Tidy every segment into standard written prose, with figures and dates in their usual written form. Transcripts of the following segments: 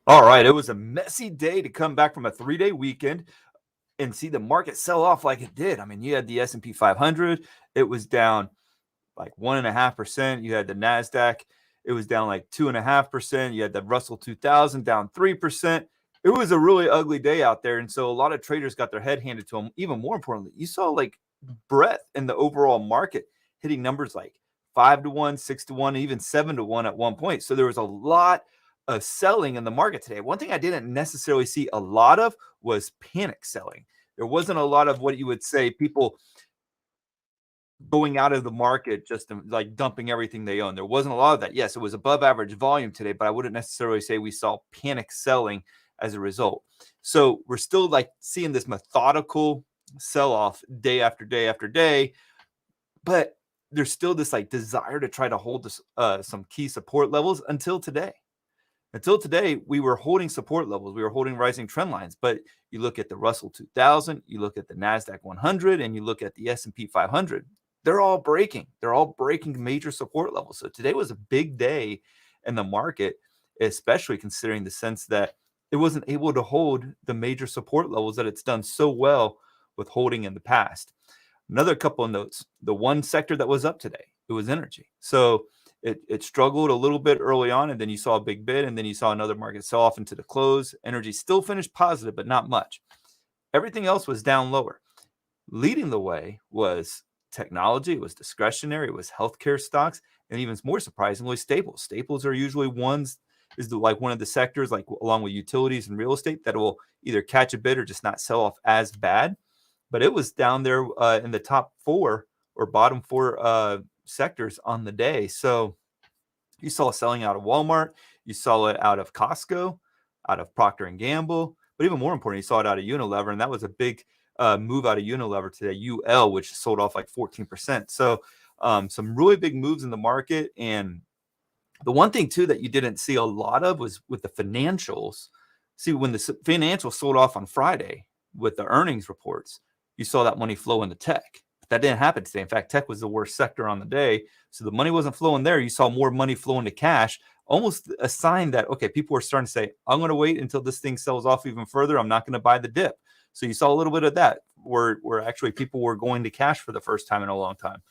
All right, it was a messy day to come back from a 3-day weekend and see the market sell off like it did. I mean, you had the S&P 500, it was down like 1.5%. You had the NASDAQ, it was down like 2.5%. You had the Russell 2000 down 3%. It was a really ugly day out there. And so a lot of traders got their head handed to them. Even more importantly, you saw like breadth in the overall market hitting numbers like 5-1, 6-1, even 7-1 at one point. So there was a lot of selling in the market today. One thing I didn't necessarily see a lot of was panic selling. There wasn't a lot of what you would say people going out of the market just like dumping everything they own. There wasn't a lot of that. Yes, it was above average volume today, but I wouldn't necessarily say we saw panic selling as a result. So we're still like seeing this methodical sell off day after day after day, but there's still this like desire to try to hold this, some key support levels until today. Until today, we were holding support levels. We were holding rising trend lines. But you look at the Russell 2000, you look at the NASDAQ 100, and you look at the S&P 500. They're all breaking. They're all breaking major support levels. So today was a big day in the market, especially considering the sense that it wasn't able to hold the major support levels that it's done so well with holding in the past. Another couple of notes. The one sector that was up today, it was energy. So it struggled a little bit early on, and then you saw a big bid, and then you saw another market sell off into the close. Energy still finished positive, but not much. Everything else was down lower. Leading the way was technology, it was discretionary, it was healthcare stocks, and even more surprisingly, staples. Staples are usually like one of the sectors, like along with utilities and real estate, that will either catch a bid or just not sell off as bad. But it was down there in the top four or bottom four sectors on the day. So you saw selling out of Walmart, you saw it out of Costco, out of Procter and Gamble, but even more important, you saw it out of Unilever, and that was a big move out of Unilever today. UL, which sold off like 14%. So some really big moves in the market. And the one thing too that you didn't see a lot of was with the financials. See, when the financials sold off on Friday with the earnings reports, you saw that money flow into tech. But that didn't happen today. In fact, tech was the worst sector on the day. So the money wasn't flowing there. You saw more money flowing to cash, almost a sign that, okay, people are starting to say, I'm going to wait until this thing sells off even further. I'm not going to buy the dip. So you saw a little bit of that where actually people were going to cash for the first time in a long time.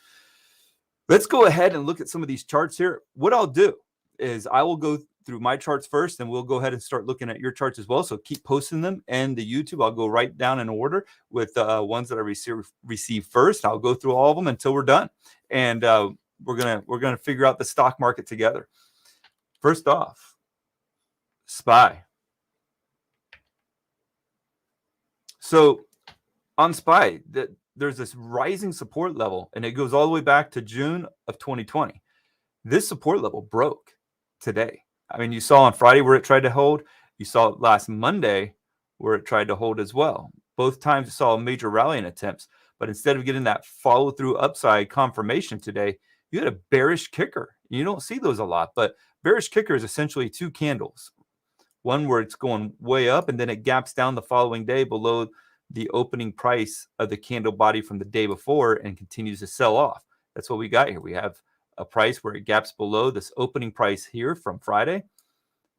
Let's go ahead and look at some of these charts here. What I'll do is I will go through my charts first, and we'll go ahead and start looking at your charts as well. So keep posting them, and the YouTube, I'll go right down in order with ones that I receive first. I'll go through all of them until we're done, and we're gonna figure out the stock market together. First off, SPY. So on SPY, there's this rising support level, and it goes all the way back to June of 2020. This support level broke today. I mean, you saw on Friday where it tried to hold. You saw it last Monday where it tried to hold as well. Both times you saw major rallying attempts, but instead of getting that follow through upside confirmation today, you had a bearish kicker. You don't see those a lot, but bearish kicker is essentially two candles. One where it's going way up and then it gaps down the following day below the opening price of the candle body from the day before and continues to sell off. That's what we got here. We have a price where it gaps below this opening price here from Friday,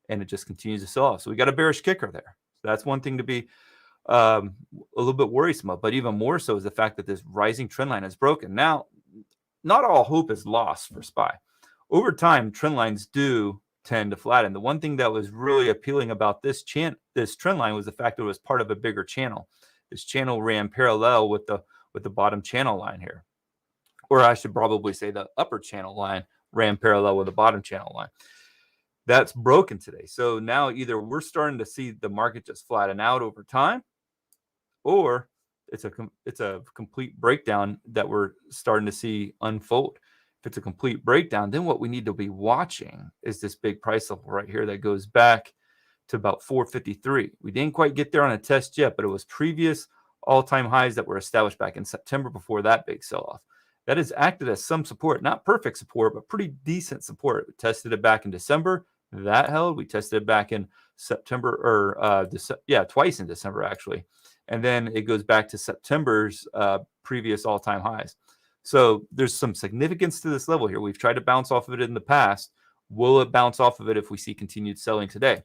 and it just continues to sell off. So we got a bearish kicker there. So that's one thing to be a little bit worrisome of, but even more so is the fact that this rising trend line is broken. Now, not all hope is lost for SPY. Over time, trend lines do tend to flatten. The one thing that was really appealing about this trend line was the fact that it was part of a bigger channel. This channel ran parallel with the bottom channel line here. Or I should probably say the upper channel line ran parallel with the bottom channel line. That's broken today. So now either we're starting to see the market just flatten out over time, or it's a complete breakdown that we're starting to see unfold. If it's a complete breakdown, then what we need to be watching is this big price level right here that goes back to about 453. We didn't quite get there on a test yet, but it was previous all-time highs that were established back in September before that big sell-off. That has acted as some support, not perfect support, but pretty decent support. We tested it back in December. That held. We tested it back in September, or twice in December, actually. And then it goes back to September's previous all-time highs. So there's some significance to this level here. We've tried to bounce off of it in the past. Will it bounce off of it if we see continued selling today?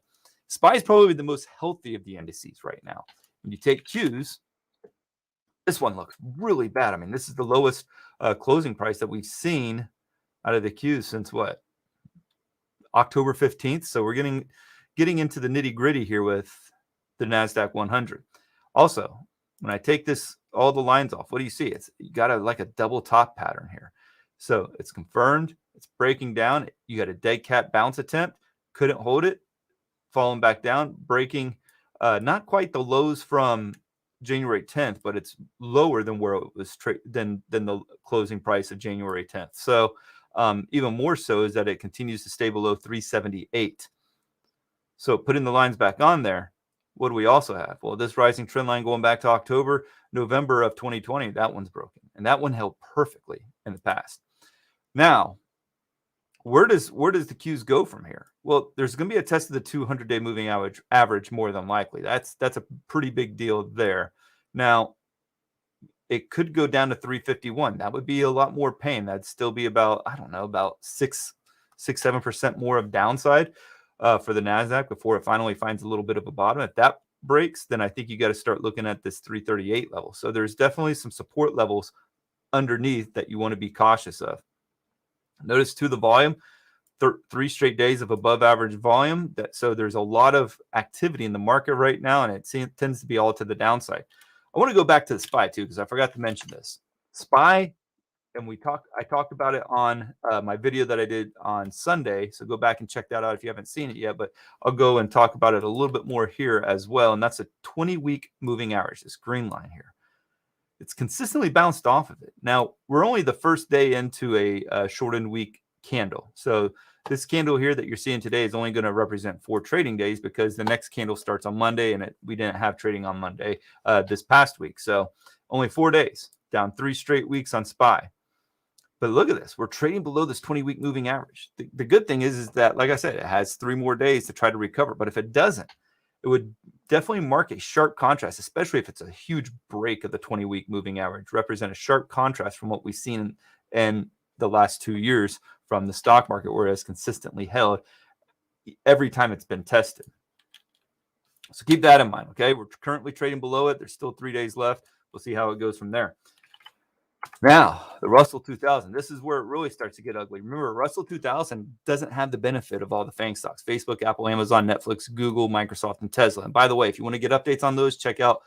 SPY is probably the most healthy of the indices right now. When you take Qs, this one looks really bad. I mean, this is the lowest closing price that we've seen out of the Qs since what? October 15th. So we're getting into the nitty gritty here with the NASDAQ 100. Also, when I take all the lines off, what do you see? You got a double top pattern here. So it's confirmed. It's breaking down. You got a dead cat bounce attempt. Couldn't hold it. Falling back down. Breaking not quite the lows from January 10th, but it's lower than where it was than the closing price of January 10th. So even more so is that it continues to stay below 378. So putting the lines back on there, what do we also have? Well, this rising trend line going back to October, November of 2020, that one's broken. And that one held perfectly in the past. Now, where does the Qs go from here? Well, there's going to be a test of the 200-day moving average more than likely. That's a pretty big deal there. Now, it could go down to 351. That would be a lot more pain. That'd still be about, I don't know, about 7% more of downside for the NASDAQ before it finally finds a little bit of a bottom. If that breaks, then I think you got to start looking at this 338 level. So there's definitely some support levels underneath that you want to be cautious of. Notice too the volume, 3 straight days of above average volume. So there's a lot of activity in the market right now, and it tends to be all to the downside. I want to go back to the SPY too, because I forgot to mention this. SPY, and I talked about it on my video that I did on Sunday. So go back and check that out if you haven't seen it yet. But I'll go and talk about it a little bit more here as well. And that's a 20-week moving average, this green line here. It's consistently bounced off of it. Now, we're only the first day into a shortened week candle. So this candle here that you're seeing today is only going to represent 4 trading days because the next candle starts on Monday, and we didn't have trading on Monday this past week. So only 4 days, down 3 straight weeks on SPY. But look at this. We're trading below this 20-week moving average. The good thing is that, like I said, it has 3 more days to try to recover. But if it doesn't, it would definitely mark a sharp contrast, especially if it's a huge break of the 20-week moving average, represent a sharp contrast from what we've seen in the last 2 years from the stock market, where it has consistently held every time it's been tested. So keep that in mind, okay? We're currently trading below it. There's still 3 days left. We'll see how it goes from there. Now, the Russell 2000, this is where it really starts to get ugly. Remember, Russell 2000 doesn't have the benefit of all the FANG stocks: Facebook, Apple, Amazon, Netflix, Google, Microsoft, and Tesla. And by the way, if you want to get updates on those, check out,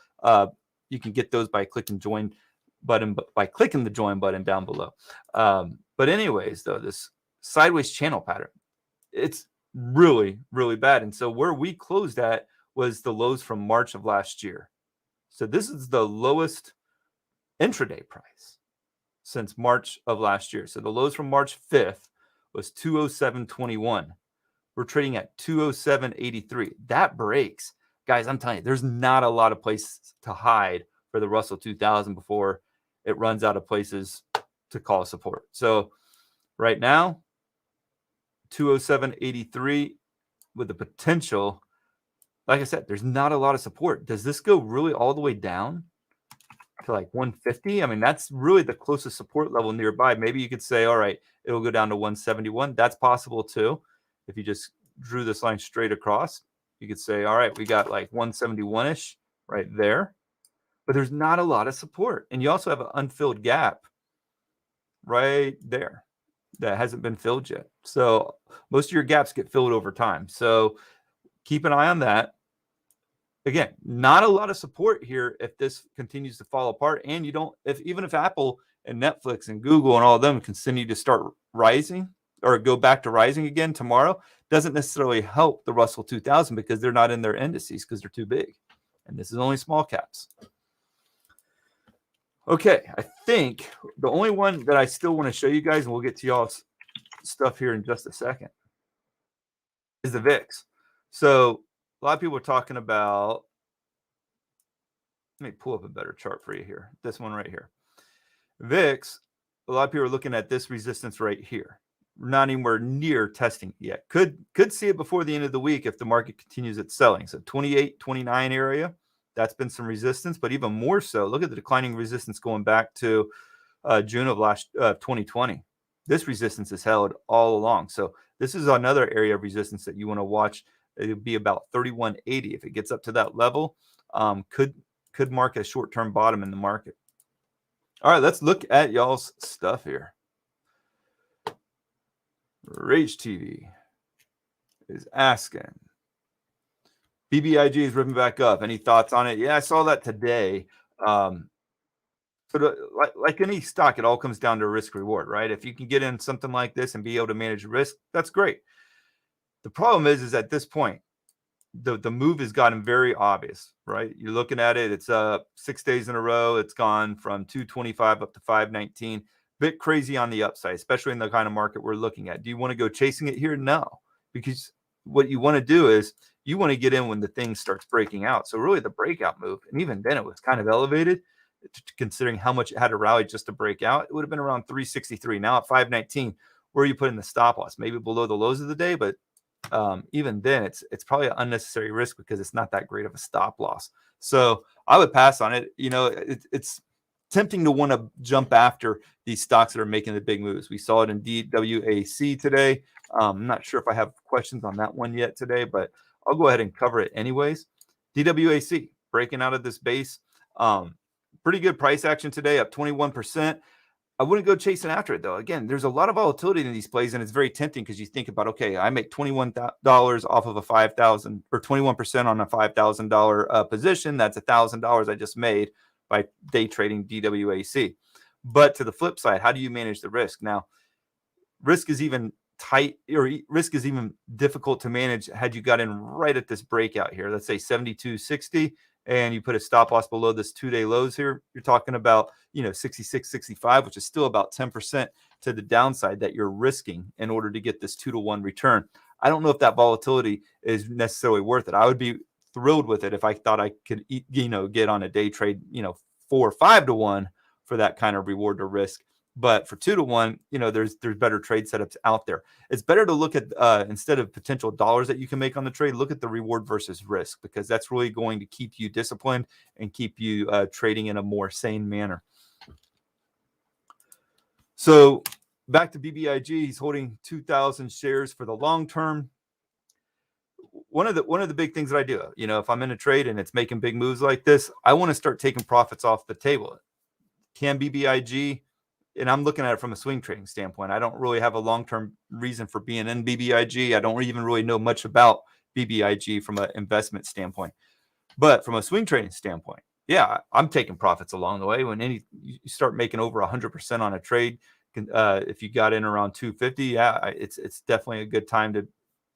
you can get those by clicking the join button down below. But anyways, though, this sideways channel pattern, it's really, really bad. And so where we closed at was the lows from March of last year. So this is the lowest intraday price since March of last year. So the lows from March 5th was 207.21. We're trading at 207.83. That breaks. Guys, I'm telling you, there's not a lot of places to hide for the Russell 2000 before it runs out of places to call support. So right now, 207.83 with the potential. Like I said, there's not a lot of support. Does this go really all the way down to like 150? I mean, that's really the closest support level nearby. Maybe you could say, all right, it'll go down to 171. That's possible too. If you just drew this line straight across, you could say, all right, we got like 171-ish right there. But there's not a lot of support. And you also have an unfilled gap right there that hasn't been filled yet. So most of your gaps get filled over time. So keep an eye on that. Again, not a lot of support here if this continues to fall apart. And even if Apple and Netflix and Google and all of them continue to start rising or go back to rising again tomorrow, doesn't necessarily help the Russell 2000 because they're not in their indices because they're too big. And this is only small caps. Okay, I think the only one that I still want to show you guys, and we'll get to y'all's stuff here in just a second, is the VIX. So a lot of people are talking about, let me pull up a better chart for you here. This one right here. VIX, a lot of people are looking at this resistance right here. We're not anywhere near testing yet. Could see it before the end of the week if the market continues its selling. So 28, 29 area. That's been some resistance, but even more so, look at the declining resistance going back to June of 2020. This resistance is held all along. So this is another area of resistance that you want to watch It'll be about 31.80. If it gets up to that level, could mark a short-term bottom in the market. All right, let's look at y'all's stuff here. Rage TV is asking, BBIG is ripping back up. Any thoughts on it? Yeah, I saw that today. But like any stock, it all comes down to risk reward, right? If you can get in something like this and be able to manage risk, that's great. The problem is at this point, the move has gotten very obvious, right? You're looking at it, it's 6 days in a row. It's gone from 225 up to 519. Bit crazy on the upside, especially in the kind of market we're looking at. Do you want to go chasing it here? No, because what you want to do is you want to get in when the thing starts breaking out. So really the breakout move, and even then it was kind of elevated, considering how much it had to rally just to break out. It would have been around 363. Now at 519, where are you putting the stop loss? Maybe below the lows of the day, but even then it's probably an unnecessary risk because it's not that great of a stop loss. So I would pass on it. You know, it's tempting to want to jump after these stocks that are making the big moves. We saw it in DWAC today. I'm not sure if I have questions on that one yet today, but I'll go ahead and cover it anyways. DWAC breaking out of this base. Pretty good price action today, up 21%. I wouldn't go chasing after it, though. Again, there's a lot of volatility in these plays, and it's very tempting because you think about, okay, I make $21 off of a $5,000 or 21% on a $5,000 position. That's $1,000 I just made by day trading DWAC. But to the flip side, how do you manage the risk? Now, risk is even tight, or risk is even difficult to manage had you got in right at this breakout here. Let's say 72.60. And you put a stop loss below this 2-day lows here, you're talking about, 66.65, which is still about 10% to the downside that you're risking in order to get this 2-to-1 return. I don't know if that volatility is necessarily worth it. I would be thrilled with it if I thought I could, get on a day trade, 4 or 5-to-1 for that kind of reward to risk. But for 2-to-1, there's better trade setups out there. It's better to look at, instead of potential dollars that you can make on the trade, look at the reward versus risk, because that's really going to keep you disciplined and keep you trading in a more sane manner. So back to BBIG, he's holding 2,000 shares for the long term. One of the big things that I do, if I'm in a trade and it's making big moves like this, I want to start taking profits off the table. Can BBIG, and I'm looking at it from a swing trading standpoint. I don't really have a long-term reason for being in BBIG. I don't even really know much about BBIG from an investment standpoint. But from a swing trading standpoint, yeah, I'm taking profits along the way. When you start making over 100% on a trade, if you got in around 250, yeah, it's definitely a good time to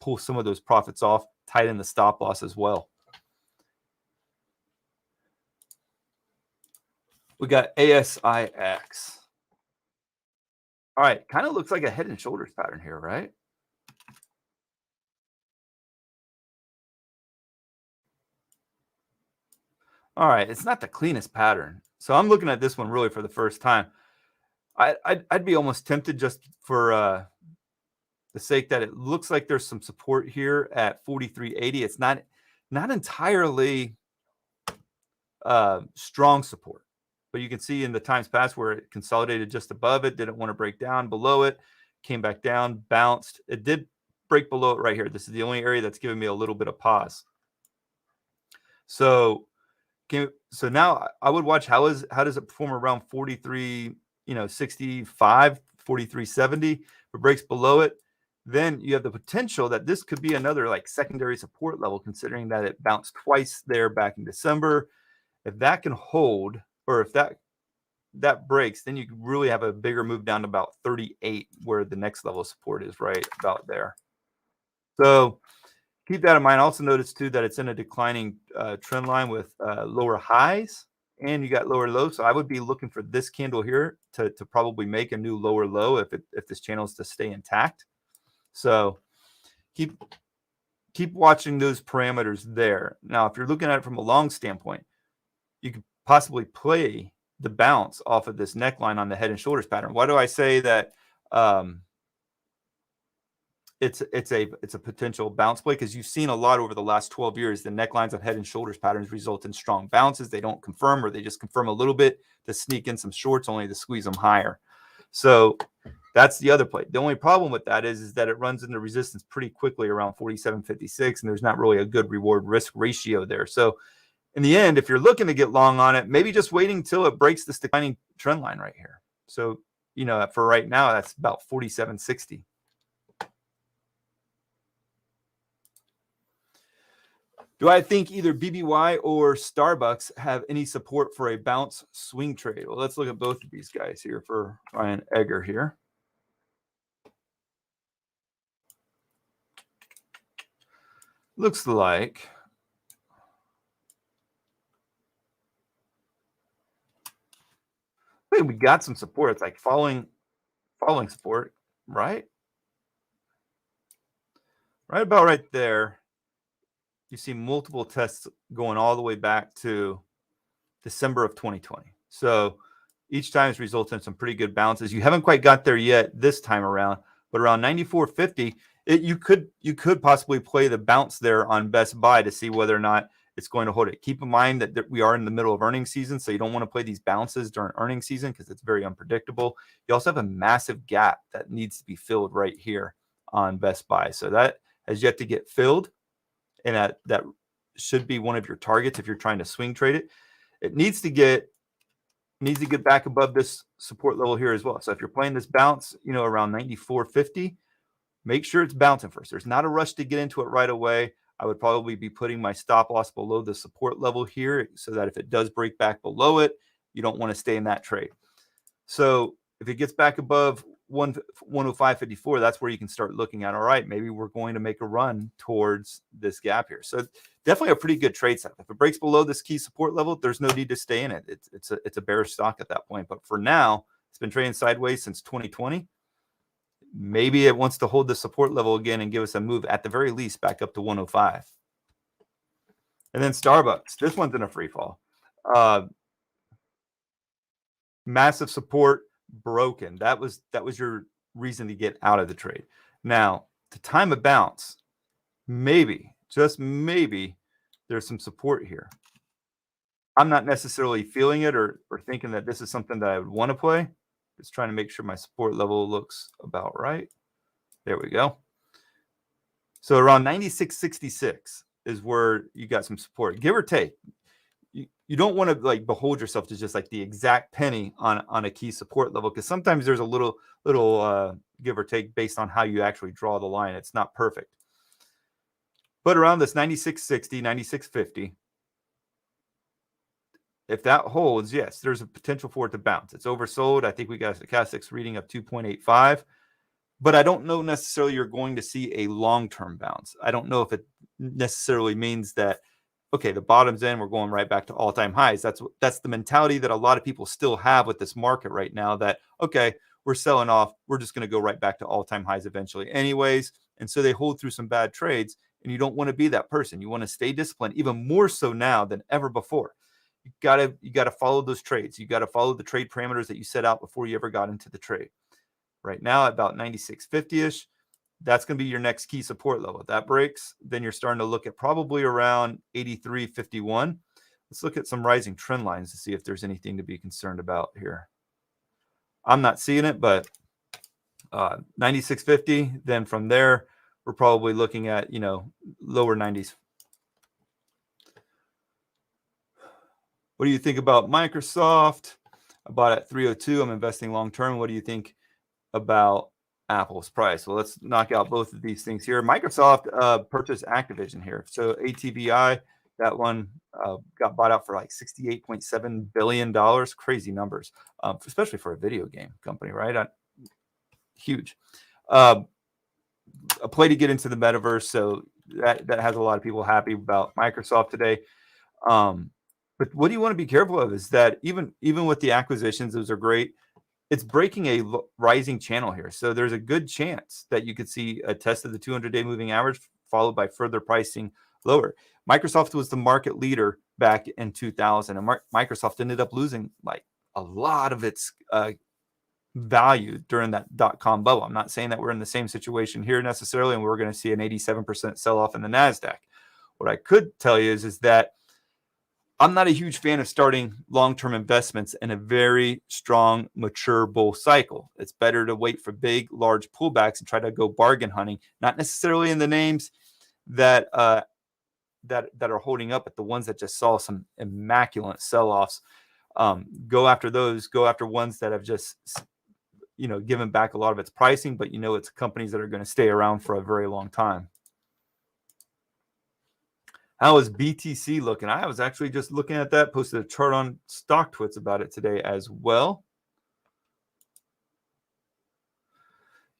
pull some of those profits off, tighten the stop loss as well. We got ASIX. All right, kind of looks like a head and shoulders pattern here, right? All right, it's not the cleanest pattern. So I'm looking at this one really for the first time. I'd be almost tempted just for the sake that it looks like there's some support here at 43.80. It's not entirely strong support. But you can see in the times past where it consolidated just above it, didn't want to break down below it, came back down, bounced. It did break below it right here. This is the only area that's giving me a little bit of pause. So now I would watch how does it perform around 43, 65, 43.70. If it breaks below it, then you have the potential that this could be another like secondary support level, considering that it bounced twice there back in December. If that can hold, or if that breaks, then you really have a bigger move down to about 38, where the next level of support is right about there. So keep that in mind. Also notice too that it's in a declining trend line with lower highs, and you got lower lows. So I would be looking for this candle here to probably make a new lower low if this channel is to stay intact. So keep watching those parameters there. Now, if you're looking at it from a long standpoint, you could possibly play the bounce off of this neckline on the head and shoulders pattern. Why do I say that it's a potential bounce play? Because you've seen a lot over the last 12 years, the necklines of head and shoulders patterns result in strong bounces. They don't confirm, or they just confirm a little bit to sneak in some shorts, only to squeeze them higher. So That's the other play. The only problem with that is that it runs into resistance pretty quickly around 47.56, and there's not really a good reward risk ratio there. So in the end, if you're looking to get long on it, maybe just waiting till it breaks this declining trend line right here. So, you know, for right now, that's about 47.60. Do I think either BBY or Starbucks have any support for a bounce swing trade? Well, let's look at both of these guys here for Ryan Egger here. Looks like we got some support. It's like falling support, right? Right about right there. You see multiple tests going all the way back to December of 2020. So each time has resulted in some pretty good bounces. You haven't quite got there yet this time around, but around 94.50, you could possibly play the bounce there on Best Buy to see whether or not it's going to hold it. Keep in mind that we are in the middle of earnings season, so you don't want to play these bounces during earnings season because it's very unpredictable. You also have a massive gap that needs to be filled right here on Best Buy. So that has yet to get filled, and that should be one of your targets if you're trying to swing trade it. It needs to get back above this support level here as well. So if you're playing this bounce, you know, around 94.50, make sure it's bouncing first. There's not a rush to get into it right away. I would probably be putting my stop loss below the support level here so that if it does break back below it, you don't want to stay in that trade. So if it gets back above 105.54, that's where you can start looking at, all right, maybe we're going to make a run towards this gap here. So definitely a pretty good trade setup. If it breaks below this key support level, there's no need to stay in it. It's a bearish stock at that point. But for now, it's been trading sideways since 2020. Maybe it wants to hold the support level again and give us a move at the very least back up to 105. And then Starbucks, this one's in a free fall. Massive support broken. That was your reason to get out of the trade. Now, to time a bounce, maybe, just maybe, there's some support here. I'm not necessarily feeling it or thinking that this is something that I would want to play. Just trying to make sure my support level looks about right. There we go. So around 96.66 is where you got some support, give or take. You don't want to like behold yourself to just like the exact penny on a key support level, because sometimes there's a little give or take based on how you actually draw the line. It's not perfect. But around this 96.60, 96.50, if that holds, yes, there's a potential for it to bounce. It's oversold. I think we got a stochastic reading of 2.85. But I don't know necessarily you're going to see a long-term bounce. I don't know if it necessarily means that, okay, the bottom's in, we're going right back to all-time highs. That's the mentality that a lot of people still have with this market right now, that, okay, we're selling off, we're just going to go right back to all-time highs eventually anyways. And so they hold through some bad trades, and you don't want to be that person. You want to stay disciplined, even more so now than ever before. You gotta follow those trades. You got to follow the trade parameters that you set out before you ever got into the trade. Right now, at about 96.50-ish, that's going to be your next key support level. If that breaks, then you're starting to look at probably around 83.51. Let's look at some rising trend lines to see if there's anything to be concerned about here. I'm not seeing it, but 96.50. Then from there, we're probably looking at, you know, lower 90s. What do you think about Microsoft? I bought at 302. I'm investing long term. What do you think about Apple's price? Well, let's knock out both of these things here. Microsoft purchased Activision here. So ATVI, that one got bought out for like $68.7 billion. Crazy numbers, especially for a video game company, right? Huge. A play to get into the metaverse. So that has a lot of people happy about Microsoft today. But what do you want to be careful of is that even with the acquisitions, those are great. It's breaking a rising channel here. So there's a good chance that you could see a test of the 200-day moving average followed by further pricing lower. Microsoft was the market leader back in 2000, and Microsoft ended up losing like a lot of its value during that dot-com bubble. I'm not saying that we're in the same situation here necessarily, and we're going to see an 87% sell-off in the NASDAQ. What I could tell you is that I'm not a huge fan of starting long-term investments in a very strong, mature bull cycle. It's better to wait for big, large pullbacks and try to go bargain hunting, not necessarily in the names that that are holding up, but the ones that just saw some immaculate sell-offs. Go after those. Go after ones that have just, given back a lot of its pricing, but it's companies that are going to stay around for a very long time. How is BTC looking? I was actually just looking at that, posted a chart on StockTwits about it today as well.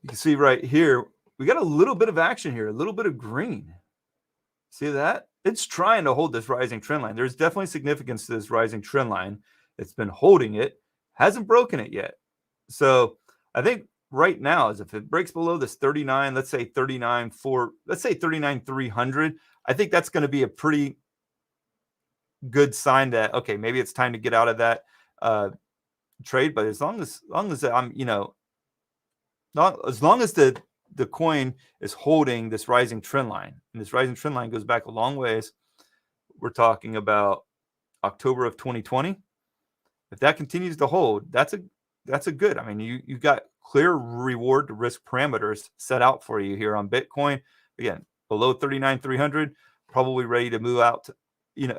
You can see right here, we got a little bit of action here, a little bit of green. See that? It's trying to hold this rising trend line. There's definitely significance to this rising trend line. It's been holding it, hasn't broken it yet. So I think right now, is if it breaks below this 39, let's say 39,300, I think that's going to be a pretty good sign that, okay, maybe it's time to get out of that trade. But as long as I'm, as long as the coin is holding this rising trend line, and this rising trend line goes back a long ways, we're talking about October of 2020. If that continues to hold, that's a good. I mean, you got clear reward to risk parameters set out for you here on Bitcoin. Again, below 39,300, probably ready to move out,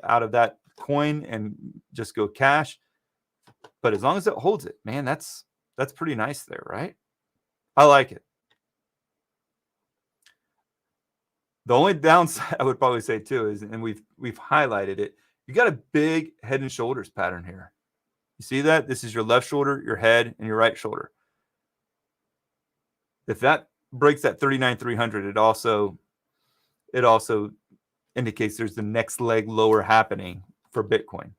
out of that coin and just go cash. But as long as it holds it, man, that's pretty nice there, right? I like it. The only downside I would probably say too is, and we've highlighted it, you got a big head and shoulders pattern here. You see that? This is your left shoulder, your head, and your right shoulder. If that breaks that 39,300, it also indicates there's the next leg lower happening for Bitcoin.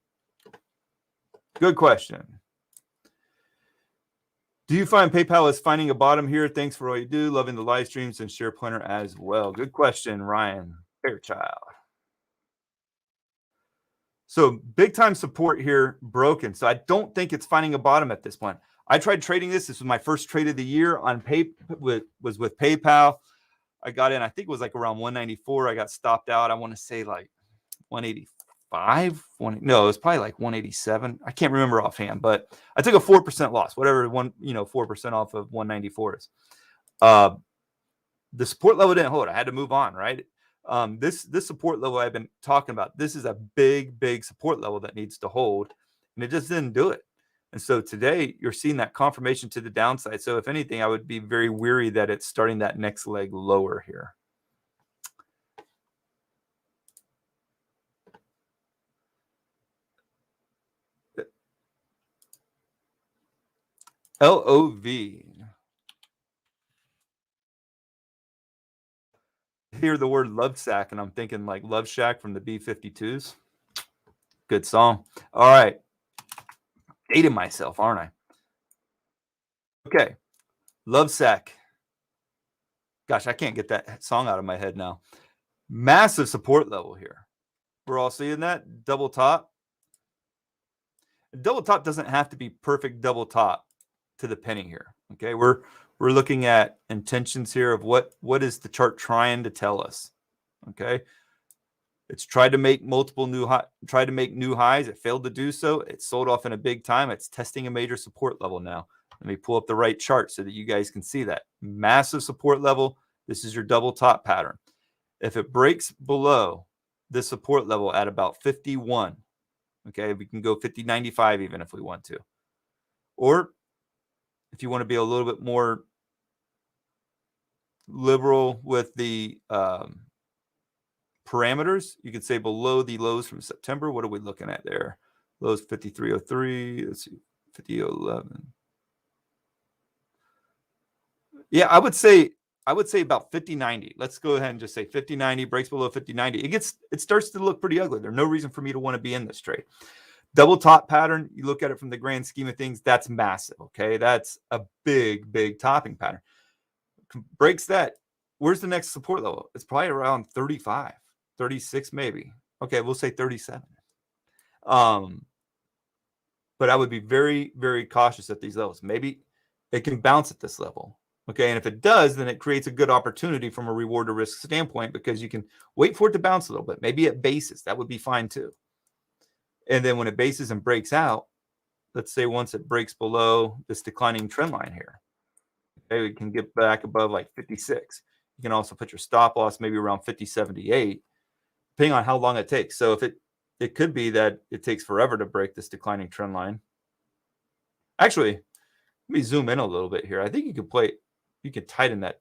Good question. Do you find PayPal is finding a bottom here? Thanks for all you do. Loving the live streams and SharePlanner as well. Good question, Ryan Fairchild. So big time support here broken. So I don't think it's finding a bottom at this point. I tried trading this. This was my first trade of the year on was with PayPal. I got in, I think it was like around 194. I got stopped out. I want to say like 185. No, it was probably like 187. I can't remember offhand, but I took a 4% loss, whatever 4% off of 194 is. The support level didn't hold. I had to move on, right? This support level I've been talking about, this is a big support level that needs to hold, and it just didn't do it. And so today you're seeing that confirmation to the downside. So if anything, I would be very weary that it's starting that next leg lower here. LOV. Hear the word Love Sack, and I'm thinking like Love Shack from the B-52s. Good song. All right. Dating myself, aren't I? Okay. Love Sack. Gosh, I can't get that song out of my head now. Massive support level here. We're all seeing that. Double top. Double top doesn't have to be perfect double top to the penny here. Okay. We're looking at intentions here of what is the chart trying to tell us. Okay. It's tried to make new highs. It failed to do so. It sold off in a big time. It's testing a major support level now. Let me pull up the right chart so that you guys can see that. Massive support level. This is your double top pattern. If it breaks below this support level at about 51, okay, we can go 50.95 even if we want to. Or if you want to be a little bit more liberal with the parameters, you could say below the lows from September. What are we looking at there? Lows 53.03. Let's see, 50.11. Yeah, I would say about 50.90. Let's go ahead and just say 50.90 breaks below 50.90. It starts to look pretty ugly. There's no reason for me to want to be in this trade. Double top pattern, you look at it from the grand scheme of things, that's massive. Okay, that's a big topping pattern. Breaks that. Where's the next support level? It's probably around 35, 36 maybe. Okay, we'll say 37. But I would be very cautious at these levels. Maybe it can bounce at this level. Okay, and if it does, then it creates a good opportunity from a reward to risk standpoint because you can wait for it to bounce a little bit. Maybe at basis, that would be fine too. And then when it bases and breaks out, let's say once it breaks below this declining trend line here, okay, we can get back above like 56. You can also put your stop loss maybe around 50.78, depending on how long it takes. So if it could be that it takes forever to break this declining trend line. Actually, let me zoom in a little bit here. I think you can tighten that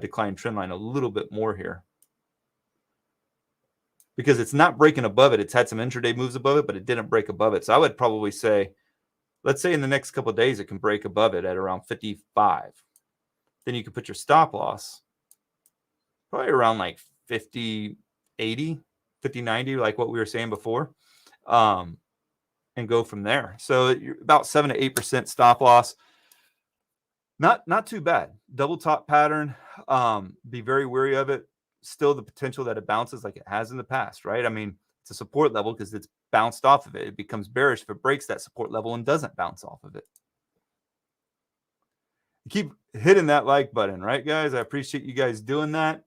declining trend line a little bit more here, because it's not breaking above it. It's had some intraday moves above it, but it didn't break above it. So I would probably say, let's say in the next couple of days, it can break above it at around 55. Then you can put your stop loss probably around like 50, 80, 50, 90, like what we were saying before, and go from there. So you're about 7 to 8% stop loss. Not too bad. Double top pattern. Be very wary of it. Still the potential that it bounces like it has in the past, right? I mean, it's a support level because it's bounced off of it. It becomes bearish if it breaks that support level and doesn't bounce off of it. Keep hitting that like button, right, guys? I appreciate you guys doing that.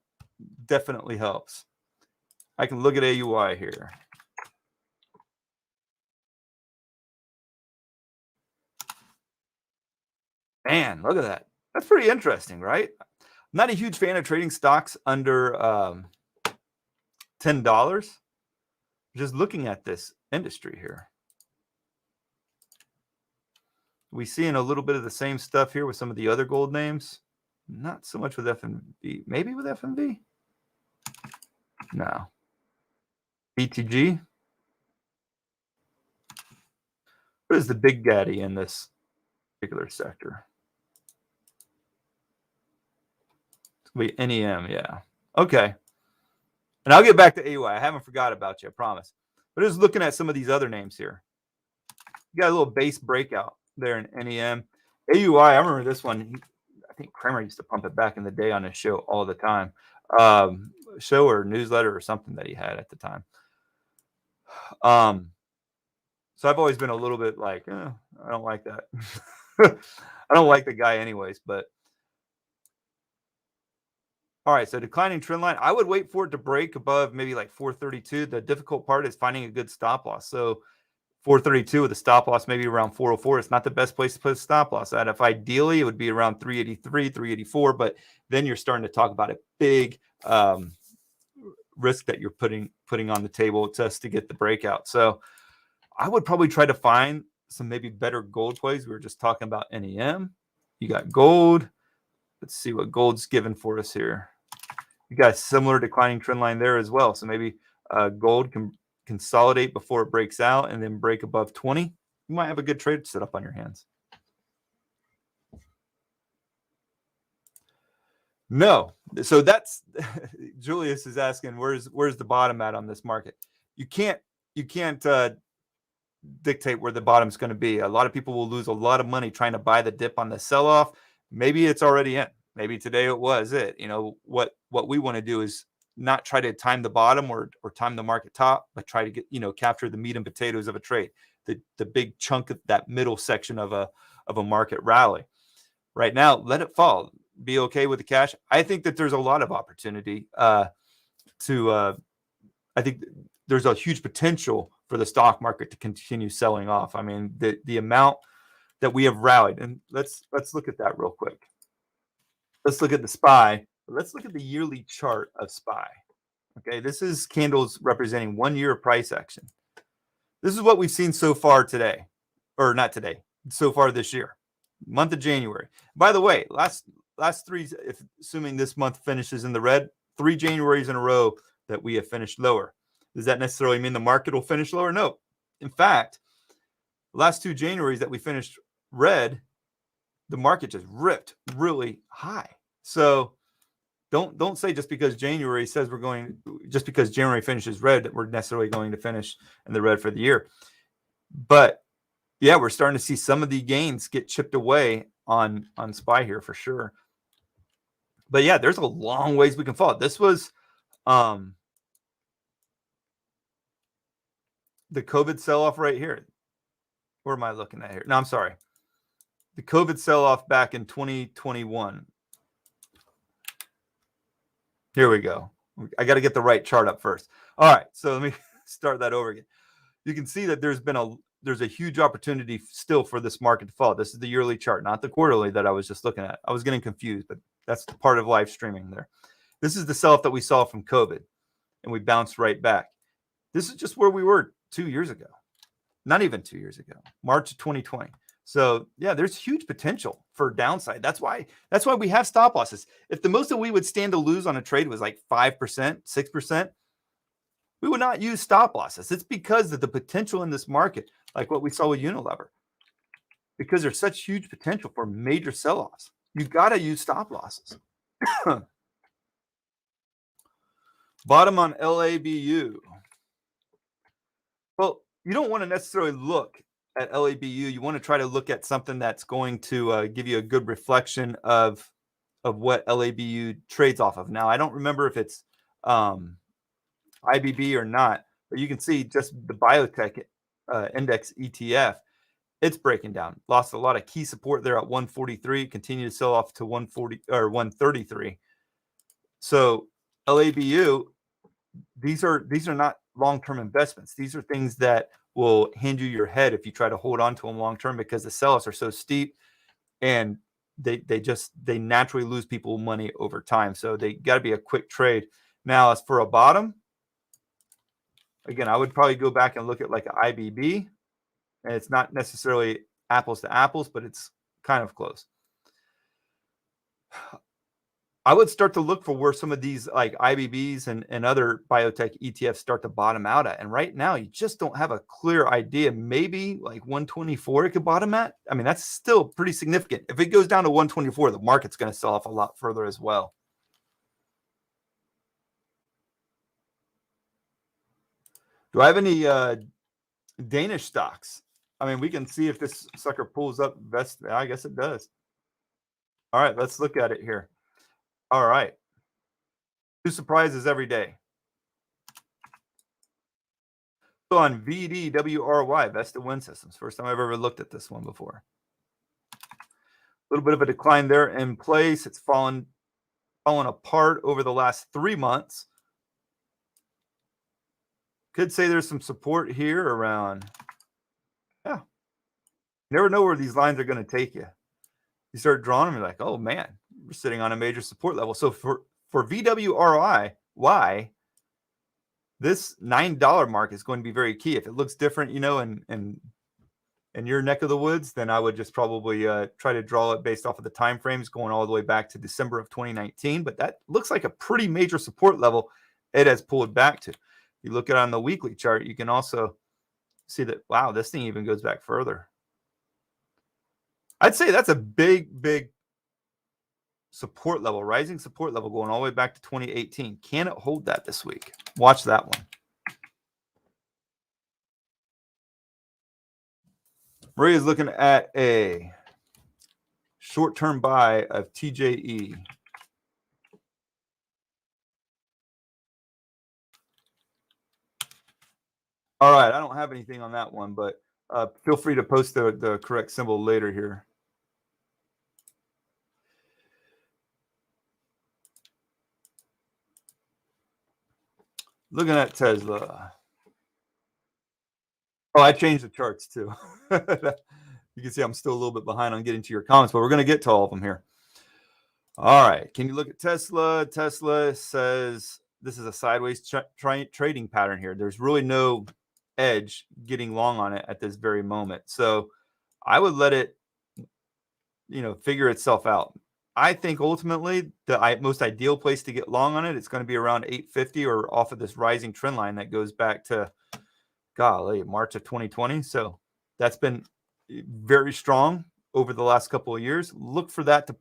Definitely helps. I can look at AUI here. Man, look at that. That's pretty interesting, right? I'm not a huge fan of trading stocks under $10. Just looking at this industry here, we seeing a little bit of the same stuff here with some of the other gold names. Not so much with FNV. Maybe with FNV? No. BTG? What is the big daddy in this particular sector? It's going to be NEM, yeah. Okay. And I'll get back to AUI. I haven't forgot about you, I promise. But just looking at some of these other names here. You got a little base breakout there in NEM. AUI, I remember this one. I think Kramer used to pump it back in the day on his show all the time. Show or newsletter or something that he had at the time. So I've always been a little bit like, I don't like that. I don't like the guy anyways, but all right, so declining trend line. I would wait for it to break above maybe like 432. The difficult part is finding a good stop loss. So 432 with a stop loss maybe around 404. It's not the best place to put a stop loss at. If ideally it would be around 383, 384, but then you're starting to talk about a big risk that you're putting on the table just to get the breakout. So I would probably try to find some maybe better gold plays. We were just talking about NEM. You got gold. Let's see what gold's given for us here. You got a similar declining trend line there as well. So maybe gold can consolidate before it breaks out and then break above 20. You might have a good trade set up on your hands. No. So that's Julius is asking, where's the bottom at on this market? You can't dictate where the bottom's going to be. A lot of people will lose a lot of money trying to buy the dip on the sell-off. Maybe it's already in. Maybe today it was it. You know, what we want to do is not try to time the bottom or time the market top, but try to get, capture the meat and potatoes of a trade, the big chunk of that middle section of a market rally. Right now, let it fall. Be okay with the cash. I think that there's a lot of opportunity I think there's a huge potential for the stock market to continue selling off. I mean, the amount that we have rallied, and let's look at that real quick. Let's look at the SPY. Let's look at the yearly chart of SPY. Okay, this is candles representing 1 year of price action. This is what we've seen so far today, or not today, so far this year, month of January. By the way, last three, assuming this month finishes in the red, 3 Januaries in a row that we have finished lower. Does that necessarily mean the market will finish lower? No. In fact, last 2 Januaries that we finished red, the market just ripped really high. So don't say just because January says just because January finishes red that we're necessarily going to finish in the red for the year. But yeah, we're starting to see some of the gains get chipped away on SPY here for sure. But yeah, there's a long ways we can fall. This was the COVID sell-off right here. Where am I looking at here? No, I'm sorry. The COVID sell-off back in 2021. Here we go. I got to get the right chart up first. All right, so let me start that over again. you can see that there's a huge opportunity still for this market to fall. This is the yearly chart, not the quarterly that I was just looking at. I was getting confused, but that's the part of live streaming there. This is the sell-off that we saw from COVID, and we bounced right back. This is just where we were 2 years ago. Not even 2 years ago, March of 2020. So yeah, there's huge potential for downside. That's why we have stop losses. If the most that we would stand to lose on a trade was like 5%, 6%, we would not use stop losses. It's because of the potential in this market, like what we saw with Unilever, because there's such huge potential for major sell-offs. You've got to use stop losses. Bottom on LABU. Well, you don't want to necessarily look at LABU. You want to try to look at something that's going to give you a good reflection of what LABU trades off of. Now, I don't remember if it's IBB or not, but you can see just the biotech index ETF, it's breaking down. Lost a lot of key support there at 143, continue to sell off to 140 or 133. So LABU, these are not long-term investments. These are things that will hand you your head if you try to hold on to them long-term, because the sell-offs are so steep and they naturally lose people money over time. So they got to be a quick trade. Now, as for a bottom, again, I would probably go back and look at like an IBB, and it's not necessarily apples to apples, but it's kind of close. I would start to look for where some of these like IBBs and other biotech ETFs start to bottom out at. And right now, you just don't have a clear idea. Maybe like 124 it could bottom at. I mean, that's still pretty significant. If it goes down to 124, the market's going to sell off a lot further as well. Do I have any Danish stocks? I mean, we can see if this sucker pulls up best. I guess it does. All right, let's look at it here. All right. 2 surprises every day. So on VDWRY, Vested Wind Systems. First time I've ever looked at this one before. A little bit of a decline there in place. It's fallen apart over the last 3 months. Could say there's some support here around. Yeah. You never know where these lines are going to take you. You start drawing them, you're like, oh man, we're sitting on a major support level. So for VWRY, this $9 mark is going to be very key. If it looks different, you know, in your neck of the woods, then I would just probably try to draw it based off of the time frames going all the way back to December of 2019. But that looks like a pretty major support level it has pulled back to. If you look at it on the weekly chart, you can also see that, wow, this thing even goes back further. I'd say that's a big support level, rising support level going all the way back to 2018. Can it hold that this week? Watch that one. Maria's looking at a short-term buy of TJE. All right, I don't have anything on that one, but feel free to post the correct symbol later here. Looking at Tesla. Oh, I changed the charts too. You can see I'm still a little bit behind on getting to your comments, but we're going to get to all of them here. All right. Can you look at Tesla? Tesla says this is a sideways trading pattern here. There's really no edge getting long on it at this very moment. So I would let it, figure itself out. I think ultimately the most ideal place to get long on it, it's going to be around 850 or off of this rising trend line that goes back to, March of 2020. So that's been very strong over the last couple of years. Look for that to,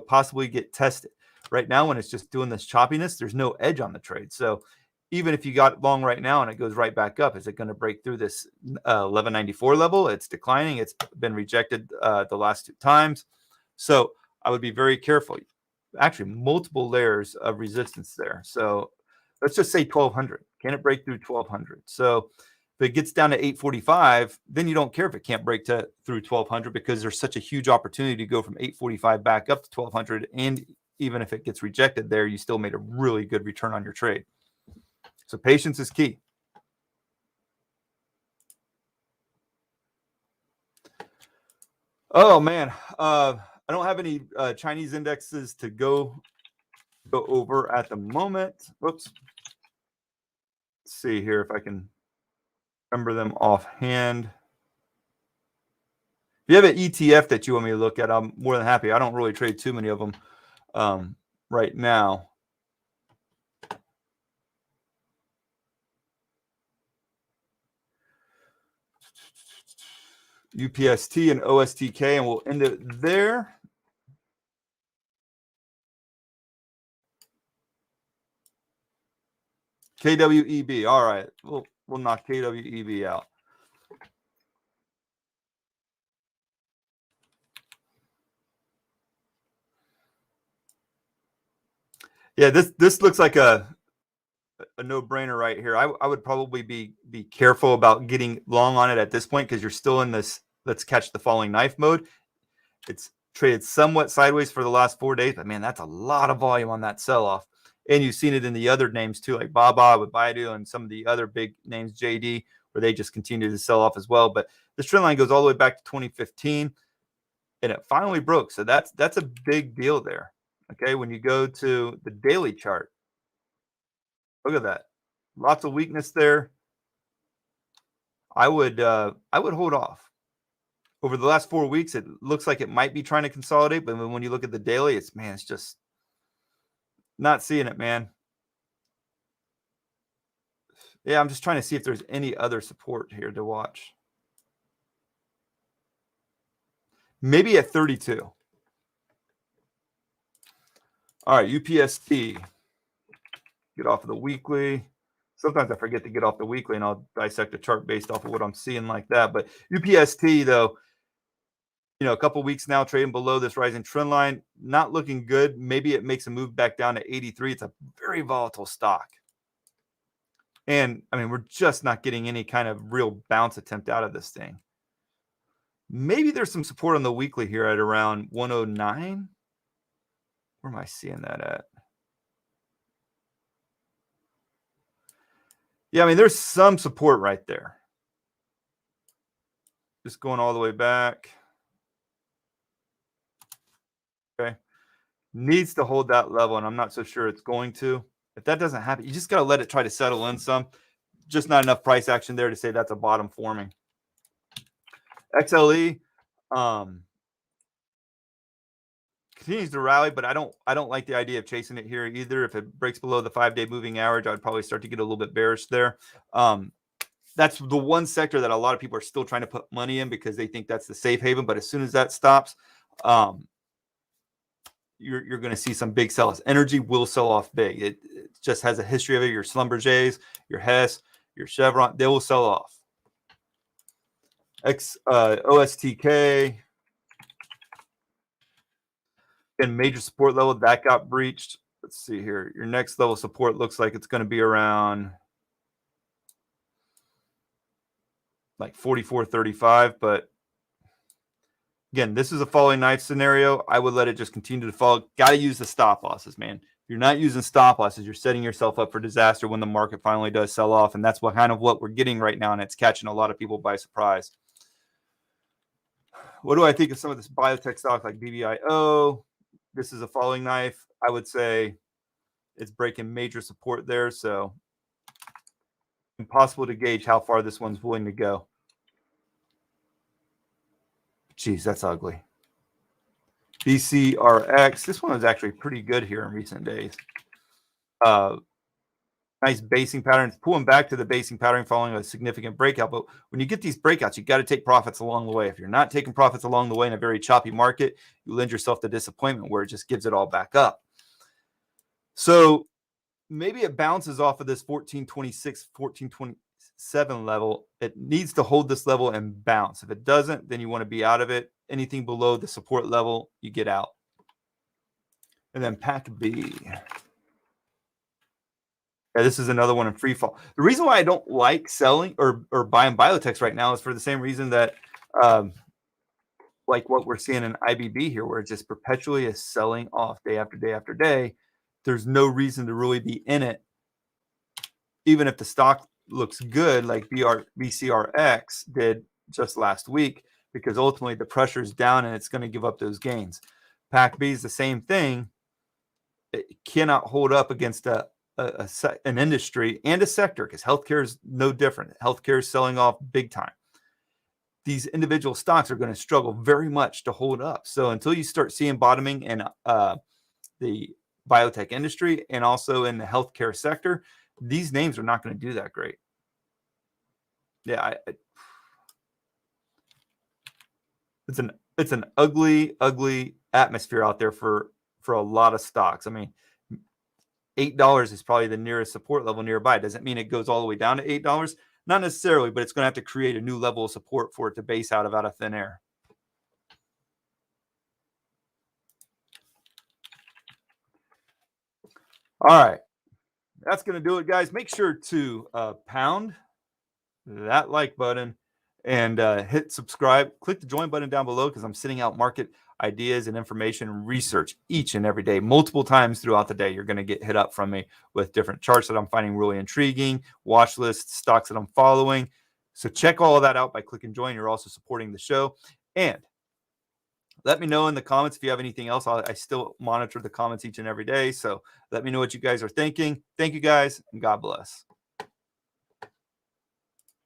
possibly get tested. Right now, when it's just doing this choppiness, there's no edge on the trade. So even if you got long right now and it goes right back up, is it going to break through this 1194 level? It's declining. It's been rejected the last 2 times. So I would be very careful. Actually, multiple layers of resistance there. So let's just say 1200. Can it break through 1200? So if it gets down to 845, then you don't care if it can't break through 1200, because there's such a huge opportunity to go from 845 back up to 1200. And even if it gets rejected there, you still made a really good return on your trade. So patience is key. Oh man, I don't have any Chinese indexes to go over at the moment. Whoops. Let's see here if I can remember them offhand. If you have an ETF that you want me to look at, I'm more than happy. I don't really trade too many of them right now. UPST and OSTK, and we'll end it there. KWEB. All right. We'll knock KWEB out. Yeah, this looks like a no-brainer right here. I would probably be careful about getting long on it at this point because you're still in this let's catch the falling knife mode. It's traded somewhat sideways for the last 4 days, but man, that's a lot of volume on that sell-off. And you've seen it in the other names too, like Baba with Baidu and some of the other big names, JD, where they just continue to sell off as well. But this trend line goes all the way back to 2015, and it finally broke. So that's a big deal there. Okay, when you go to the daily chart, look at that. Lots of weakness there. I would hold off. Over the last 4 weeks, it looks like it might be trying to consolidate, but when you look at the daily, it's just not seeing it, man. Yeah, I'm just trying to see if there's any other support here to watch. Maybe at 32. All right, UPST. Get off of the weekly. Sometimes I forget to get off the weekly, and I'll dissect a chart based off of what I'm seeing like that. But UPST, though, a couple weeks now trading below this rising trend line, not looking good. Maybe it makes a move back down to 83. It's a very volatile stock. And, I mean, we're just not getting any kind of real bounce attempt out of this thing. Maybe there's some support on the weekly here at around 109. Where am I seeing that at? Yeah, I mean, there's some support right there. Just going all the way back. Okay. Needs to hold that level, and I'm not so sure it's going to. If that doesn't happen, you just got to let it try to settle in some. Just not enough price action there to say that's a bottom forming. XLE continues to rally, but I don't like the idea of chasing it here either. If it breaks below the 5-day moving average, I'd probably start to get a little bit bearish there. That's the one sector that a lot of people are still trying to put money in because they think that's the safe haven. But as soon as that stops, you're going to see some big sells. Energy will sell off big. It just has a history of it. Your Schlumberger's, your Hess, your Chevron, they will sell off. OSTK. Again, major support level, that got breached. Let's see here. Your next level support looks like it's going to be around like 44.35. But again, this is a falling knife scenario. I would let it just continue to fall. Got to use the stop losses, man. If you're not using stop losses, you're setting yourself up for disaster when the market finally does sell off. And that's what we're getting right now. And it's catching a lot of people by surprise. What do I think of some of this biotech stock like BBIO? This is a falling knife. I would say it's breaking major support there. So impossible to gauge how far this one's willing to go. Geez, that's ugly. BCRX. This one was actually pretty good here in recent days. Nice basing pattern. It's pulling back to the basing pattern following a significant breakout. But when you get these breakouts, you got to take profits along the way. If you're not taking profits along the way in a very choppy market, you lend yourself to disappointment where it just gives it all back up. So maybe it bounces off of this 1426, 1427 level. It needs to hold this level and bounce. If it doesn't, then you want to be out of it. Anything below the support level, you get out. And then Pack B. Yeah, this is another one in free fall. The reason why I don't like selling or buying biotechs right now is for the same reason that like what we're seeing in IBB here, where it just perpetually is selling off day after day after day. There's no reason to really be in it. Even if the stock looks good, like BCRX did just last week, because ultimately the pressure is down and it's going to give up those gains. PAC-B is the same thing. It cannot hold up against an industry and a sector, because healthcare is no different. Healthcare is selling off big time. These individual stocks are going to struggle very much to hold up. So until you start seeing bottoming in the biotech industry and also in the healthcare sector, these names are not going to do that great. Yeah, it's an ugly atmosphere out there for a lot of stocks. I mean, $8 is probably the nearest support level nearby. Doesn't mean it goes all the way down to $8. Not necessarily, but it's going to have to create a new level of support for it to base out of thin air. All right. That's going to do it, guys. Make sure to pound that like button and hit subscribe. Click the join button down below, because I'm sending out market ideas and information and research each and every day, multiple times throughout the day. You're going to get hit up from me with different charts that I'm finding really intriguing, watch lists, stocks that I'm following. So check all of that out by clicking join. You're also supporting the show. And let me know in the comments if you have anything else. I still monitor the comments each and every day. So let me know what you guys are thinking. Thank you, guys, and God bless.